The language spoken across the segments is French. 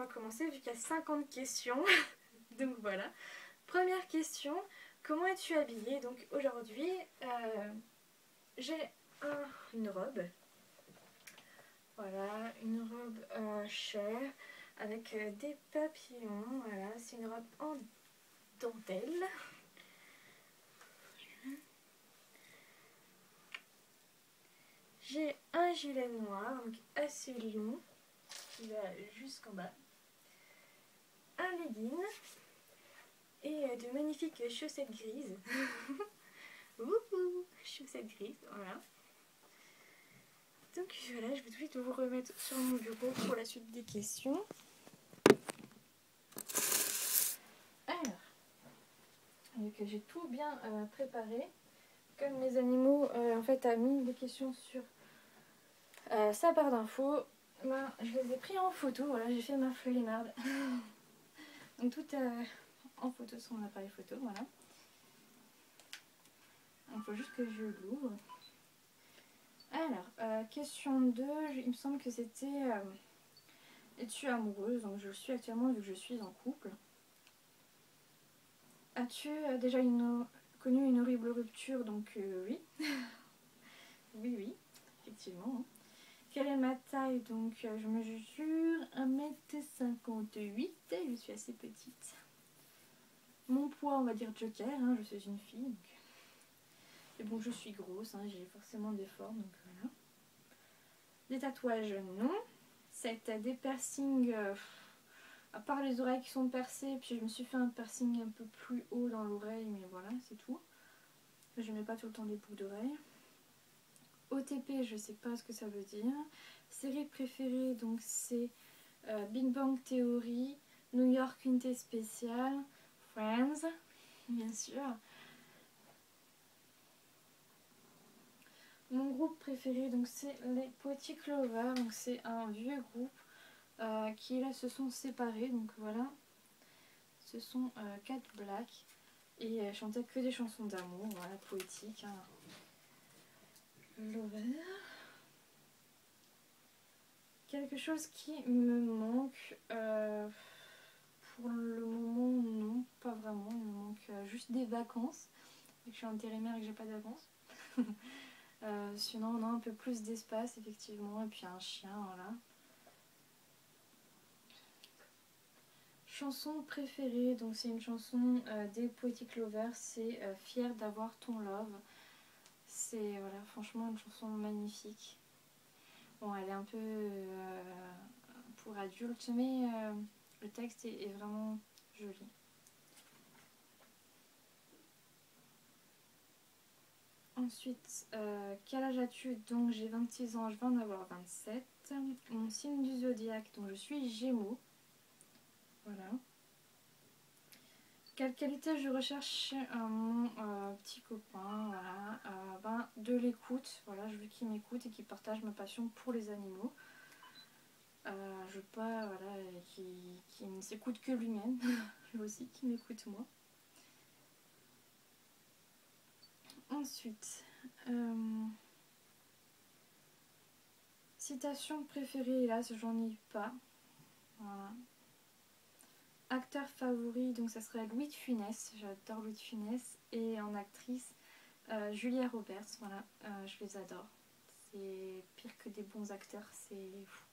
va commencer vu qu'il y a 50 questions. Donc voilà. Première question, comment es-tu habillée? Donc aujourd'hui, j'ai une robe. Voilà, une robe chair avec des papillons. Voilà, c'est une robe en dentelle. J'ai un gilet noir, donc assez long, qui va jusqu'en bas. Un legging et de magnifiques chaussettes grises. Wouhou, chaussettes grises, voilà. Donc voilà, je vais tout de suite vous remettre sur mon bureau pour la suite des questions. Alors, vu que j'ai tout bien préparé, comme mes animaux en fait a mis des questions sur sa barre d'infos, ben, je les ai pris en photo, voilà, j'ai fait ma flemmarde. Donc tout en photo sur mon appareil photo, voilà. Il faut juste que je l'ouvre. Alors, question 2, il me semble que c'était es-tu amoureuse? Donc je le suis actuellement vu que je suis en couple. As-tu déjà connu une horrible rupture? Donc oui. Oui, effectivement. Hein. Quelle est ma taille? Donc je mesure 1m58 et je suis assez petite. Mon poids, on va dire joker, hein, je suis une fille. Donc... Et bon, je suis grosse, hein, j'ai forcément des formes, donc voilà. Des tatouages, non. Des piercings, à part les oreilles qui sont percées, puis je me suis fait un piercing un peu plus haut dans l'oreille, mais voilà, c'est tout. Je mets pas tout le temps des boucles d'oreilles. OTP, je sais pas ce que ça veut dire. Série préférée, donc c'est Big Bang Theory, New York Unité Spéciale, Friends, bien sûr. Mon groupe préféré, donc c'est les Poetic Lovers, donc c'est un vieux groupe qui là se sont séparés, donc voilà. Ce sont 4 blacks et chantaient que des chansons d'amour, voilà, poétiques. Hein. Lover. Quelque chose qui me manque, pour le moment non, pas vraiment, il me manque juste des vacances, vu que je suis intérimaire et que j'ai pas de vacances. Sinon on a un peu plus d'espace effectivement, et puis un chien, voilà. Chanson préférée, donc c'est une chanson des Poetic Lovers, c'est Fière d'avoir ton love. C'est voilà, franchement une chanson magnifique. Bon, elle est un peu pour adultes, mais le texte est vraiment joli. Ensuite, quel âge as-tu? Donc j'ai 26 ans, je vais en avoir 27. Mon signe du zodiaque, donc je suis Gémeaux. Voilà. Quelle qualité je recherche chez mon petit copain? Voilà. De l'écoute. Voilà, je veux qu'il m'écoute et qu'il partage ma passion pour les animaux. Je veux pas voilà, qu'il ne s'écoute que lui-même. Je veux aussi qu'il m'écoute moi. Ensuite, citation préférée, hélas j'en ai pas. Voilà. Acteur favori, donc ça serait Louis de Funès, j'adore Louis de Funès. Et en actrice, Julia Roberts, voilà, je les adore. C'est pire que des bons acteurs, c'est fou.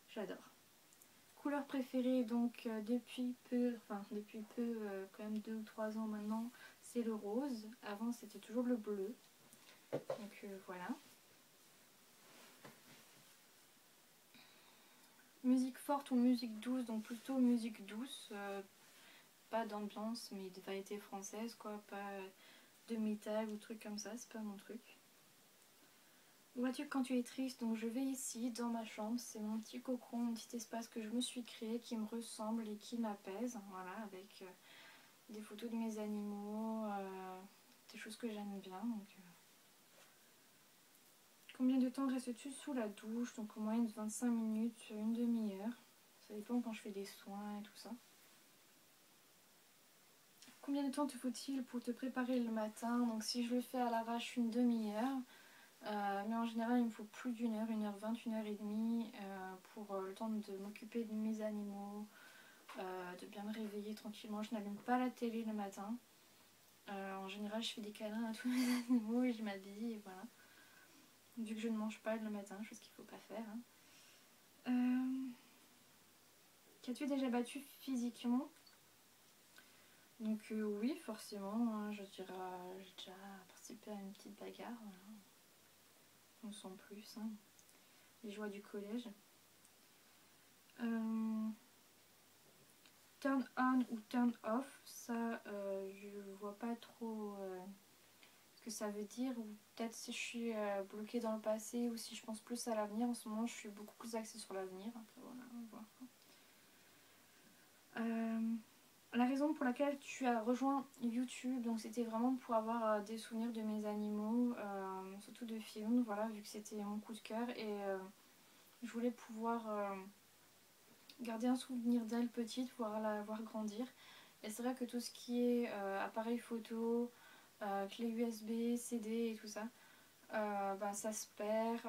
J'adore. Couleur préférée, donc depuis peu, quand même 2 ou 3 ans maintenant, c'est le rose. Avant c'était toujours le bleu. Donc voilà. Musique forte ou musique douce, donc plutôt musique douce. Pas d'ambiance mais de variété française quoi, pas de métal ou trucs comme ça, c'est pas mon truc. Vois-tu quand tu es triste? Donc je vais ici dans ma chambre, c'est mon petit cocon, mon petit espace que je me suis créé qui me ressemble et qui m'apaise, voilà, avec des photos de mes animaux, des choses que j'aime bien. Donc, combien de temps restes-tu sous la douche? Donc en moyenne 25 minutes, une demi-heure, ça dépend quand je fais des soins et tout ça. Combien de temps te faut-il pour te préparer le matin? Donc si je le fais à l'arrache, une demi-heure. Mais en général il me faut plus d'une heure, 1h20, 1h30 pour le temps de m'occuper de mes animaux, de bien me réveiller tranquillement. Je n'allume pas la télé le matin. En général je fais des câlins à tous mes animaux et je m'habille et voilà. Vu que je ne mange pas le matin, chose qu'il ne faut pas faire. Hein. Qu'as-tu déjà battu physiquement? Donc oui, forcément, hein, je dirais, j'ai déjà participé à une petite bagarre, voilà. On sent plus, hein. Les joies du collège. Turn on ou turn off, ça je vois pas trop ce que ça veut dire, ou peut-être si je suis bloquée dans le passé ou si je pense plus à l'avenir. En ce moment je suis beaucoup plus axée sur l'avenir, après voilà, on va voir. La raison pour laquelle tu as rejoint YouTube, donc c'était vraiment pour avoir des souvenirs de mes animaux, surtout de Fionn, voilà, vu que c'était mon coup de cœur et je voulais pouvoir garder un souvenir d'elle petite, pouvoir la voir grandir. Et c'est vrai que tout ce qui est appareil photo, clé USB, CD et tout ça, bah, ça se perd,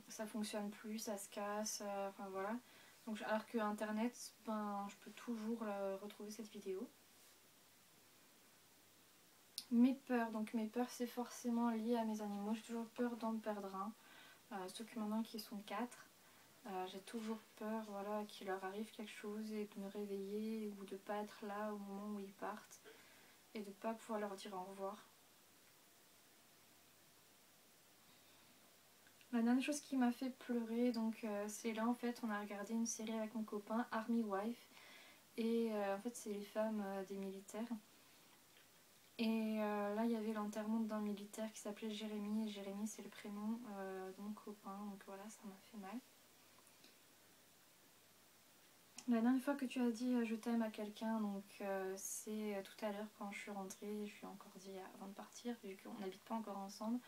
ça fonctionne plus, ça se casse, enfin voilà. Donc, alors que Internet, ben, je peux toujours retrouver cette vidéo. Mes peurs, donc mes peurs c'est forcément lié à mes animaux, j'ai toujours peur d'en perdre un, surtout que maintenant qu'ils sont 4. J'ai toujours peur, voilà, qu'il leur arrive quelque chose et de me réveiller ou de pas être là au moment où ils partent et de pas pouvoir leur dire au revoir. La dernière chose qui m'a fait pleurer, donc c'est là en fait on a regardé une série avec mon copain, Army Wife, et en fait c'est les femmes des militaires. Et là il y avait l'enterrement d'un militaire qui s'appelait Jérémy, et Jérémy c'est le prénom de mon copain, donc voilà, ça m'a fait mal. La dernière fois que tu as dit je t'aime à quelqu'un, donc c'est tout à l'heure quand je suis rentrée, je lui ai encore dit avant de partir, vu qu'on n'habite pas encore ensemble.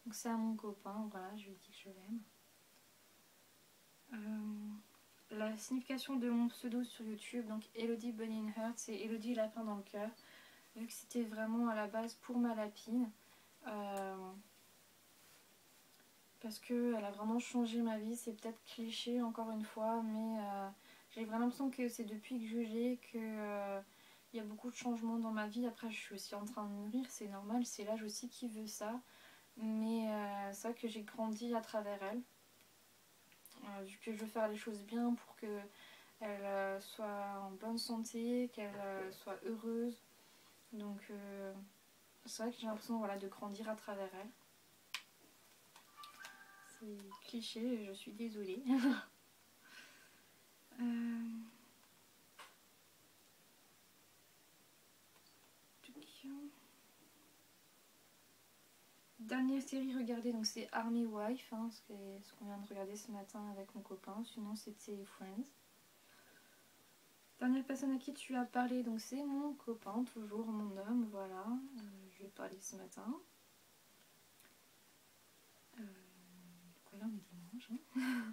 Donc c'est à mon copain, voilà, je lui ai dit que je l'aime. La signification de mon pseudo sur YouTube, donc Elodie Bunny in Heart, c'est Elodie Lapin dans le cœur, vu que c'était vraiment à la base pour ma lapine. Parce qu'elle a vraiment changé ma vie, c'est peut-être cliché encore une fois, mais j'ai vraiment l'impression que c'est depuis que je l'ai que il y a beaucoup de changements dans ma vie. Après je suis aussi en train de mûrir, c'est normal, c'est l'âge aussi qui veut ça, mais c'est vrai que j'ai grandi à travers elle, vu que je veux faire les choses bien pour que elle soit en bonne santé, qu'elle soit heureuse, donc c'est vrai que j'ai l'impression, voilà, de grandir à travers elle. C'est cliché, je suis désolée. Dernière série regardée, donc c'est Army Wife, hein, ce qu'on vient de regarder ce matin avec mon copain. Sinon c'était Friends. Dernière personne à qui tu as parlé, donc c'est mon copain, toujours mon homme, voilà. Je lui ai parlé ce matin. Voilà, on est dimanche. Hein.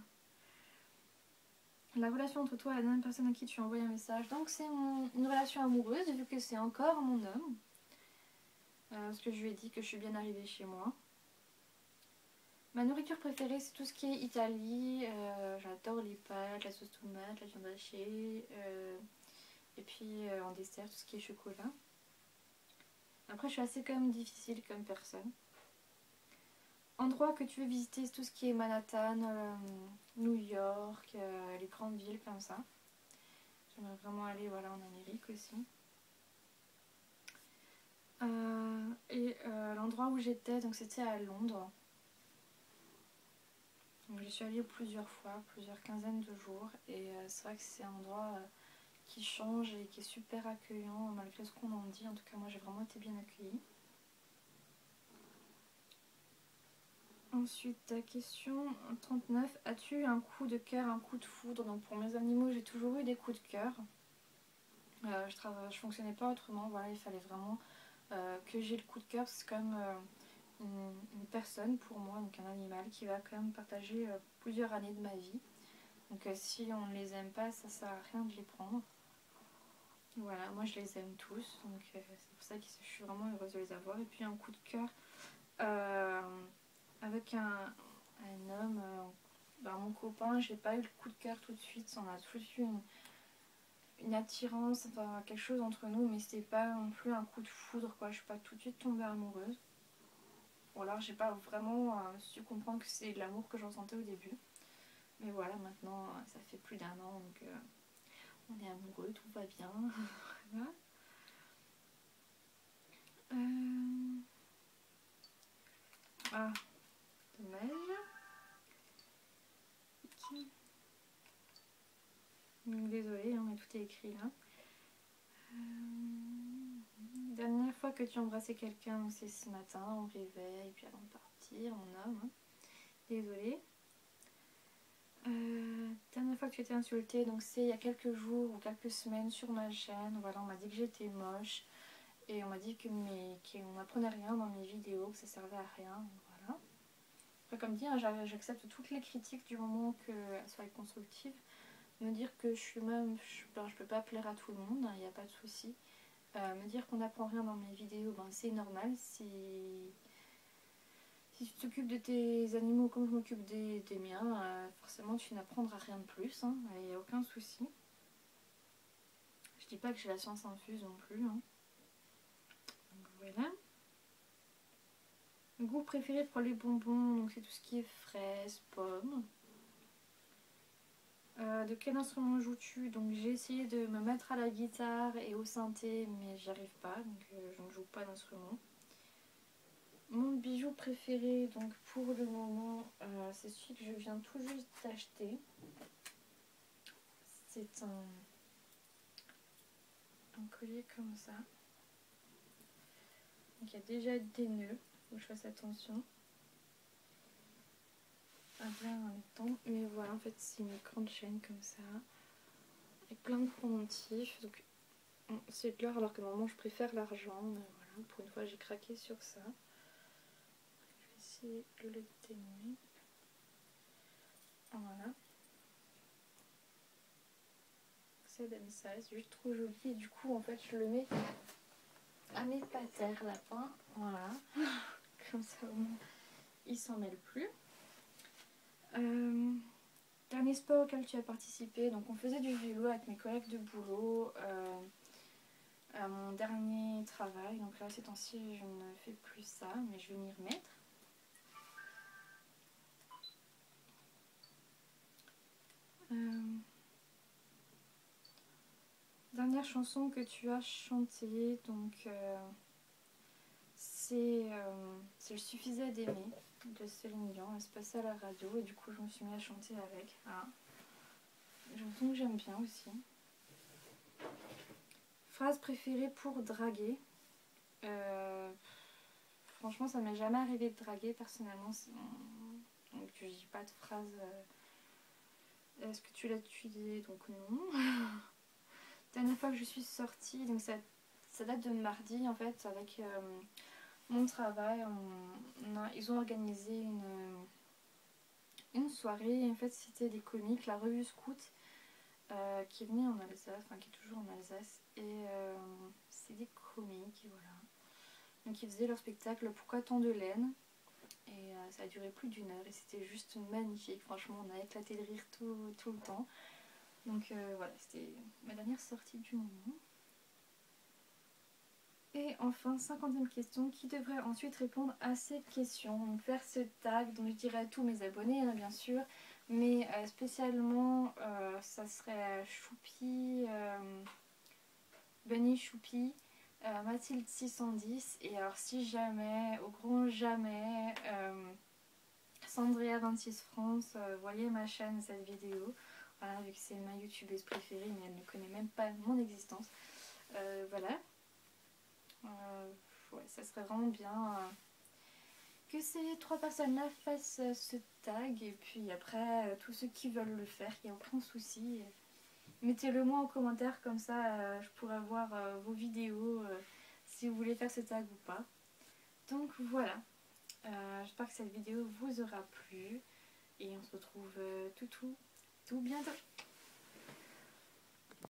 La relation entre toi et la dernière personne à qui tu as envoyé un message, donc c'est une relation amoureuse, vu que c'est encore mon homme. Parce que je lui ai dit que je suis bien arrivée chez moi. Ma nourriture préférée, c'est tout ce qui est Italie. J'adore les pâtes, la sauce tomate, la viande hachée. Et puis en dessert, tout ce qui est chocolat. Après, je suis assez quand même difficile comme personne. Endroit que tu veux visiter, c'est tout ce qui est Manhattan, New York, les grandes villes comme ça. J'aimerais vraiment aller, voilà, en Amérique aussi. L'endroit où j'étais, donc c'était à Londres. Donc j'y suis allée plusieurs fois, plusieurs quinzaines de jours. Et c'est vrai que c'est un endroit qui change et qui est super accueillant malgré ce qu'on en dit. En tout cas, moi j'ai vraiment été bien accueillie. Ensuite, ta question 39. As-tu un coup de cœur, un coup de foudre? Donc pour mes animaux, j'ai toujours eu des coups de cœur. Je fonctionnais pas autrement. Voilà, il fallait vraiment que j'ai le coup de cœur. C'est quand même une personne pour moi, donc un animal qui va quand même partager plusieurs années de ma vie. Donc si on ne les aime pas, ça sert à rien de les prendre. Voilà, moi je les aime tous, donc c'est pour ça que je suis vraiment heureuse de les avoir. Et puis un coup de cœur, avec un homme, mon copain, j'ai pas eu le coup de cœur tout de suite. On a tout de suite une attirance, enfin quelque chose entre nous, mais c'était pas non plus un coup de foudre quoi. Je suis pas tout de suite tombée amoureuse. Ou alors j'ai pas vraiment su comprendre que c'est de l'amour que je ressentais au début. Mais voilà, maintenant ça fait plus d'1 an donc on est amoureux, tout va bien. Voilà. Ah, dommage. Ok. Désolée, hein, mais tout est écrit là. Dernière fois que tu embrassais quelqu'un, c'est ce matin, au réveil, puis avant de partir, mon homme. Hein. Désolée. Dernière fois que tu étais insultée, donc c'est il y a quelques jours ou quelques semaines sur ma chaîne. Voilà, on m'a dit que j'étais moche et on m'a dit que qu'on n'apprenait rien dans mes vidéos, que ça servait à rien. Voilà. Après, comme dit, hein, j'accepte toutes les critiques du moment qu'elles soient constructives. Me dire que je suis même, je peux pas plaire à tout le monde, il n'y a pas de souci. Me dire qu'on n'apprend rien dans mes vidéos, ben, c'est normal. Si tu t'occupes de tes animaux comme je m'occupe des miens, forcément tu n'apprendras rien de plus, hein, il n'y a aucun souci. Je dis pas que j'ai la science infuse non plus. Hein. Donc voilà. Goût préféré pour les bonbons, donc c'est tout ce qui est fraises, pommes. De quel instrument joues-tu? Donc j'ai essayé de me mettre à la guitare et au synthé, mais j'y arrive pas, donc je ne joue pas d'instrument. Mon bijou préféré, donc pour le moment, c'est celui que je viens tout juste d'acheter. C'est un collier comme ça. Donc il y a déjà des nœuds, faut que je fasse attention à bien en même temps. Mais voilà, en fait c'est une grande chaîne comme ça, avec plein de pendentifs. Donc c'est de l'or alors que normalement je préfère l'argent, mais voilà, pour une fois j'ai craqué sur ça. Je vais essayer de le dénouer. Voilà. Ça donne ça, c'est juste trop joli et du coup en fait je le mets à mes patères lapins, voilà, comme ça au moins ils s'en mêlent plus. Dernier sport auquel tu as participé, donc on faisait du vélo avec mes collègues de boulot à mon dernier travail, donc là ces temps-ci je ne fais plus ça mais je vais m'y remettre. Dernière chanson que tu as chantée, donc c'est Il suffisait d'aimer de Céline Dion. Elle se passait à la radio et du coup je me suis mis à chanter avec. Voilà. Une chanson que j'aime bien aussi. Phrase préférée pour draguer. Franchement ça m'est jamais arrivé de draguer personnellement. Donc je dis pas de phrase. Est-ce que tu l'as utilisé? Donc non. Dernière fois que je suis sortie, donc ça date de mardi en fait avec mon travail. Ils ont organisé une soirée. En fait c'était des comiques, la revue Scout qui venait en Alsace, enfin qui est toujours en Alsace. Et c'est des comiques, voilà. Donc ils faisaient leur spectacle Pourquoi tant de laine? Et ça a duré plus d'1 heure et c'était juste magnifique. Franchement on a éclaté de rire tout le temps. Donc voilà, c'était ma dernière sortie du moment. Et enfin, 50e question, qui devrait ensuite répondre à ces questions? Donc faire ce tag, donc je dirais à tous mes abonnés, hein, bien sûr, mais spécialement, ça serait Choupi, Bunny Choupi, Mathilde 610, et alors si jamais, au grand jamais, Sandria 26 France, voyez ma chaîne, cette vidéo, voilà, vu que c'est ma youtubeuse préférée, mais elle ne connaît même pas mon existence, voilà. Ouais, ça serait vraiment bien que ces 3 personnes-là fassent ce tag. Et puis après, tous ceux qui veulent le faire, il n'y a aucun souci. Mettez-le moi en commentaire, comme ça je pourrai voir vos vidéos si vous voulez faire ce tag ou pas. Donc voilà, j'espère que cette vidéo vous aura plu. Et on se retrouve tout bientôt.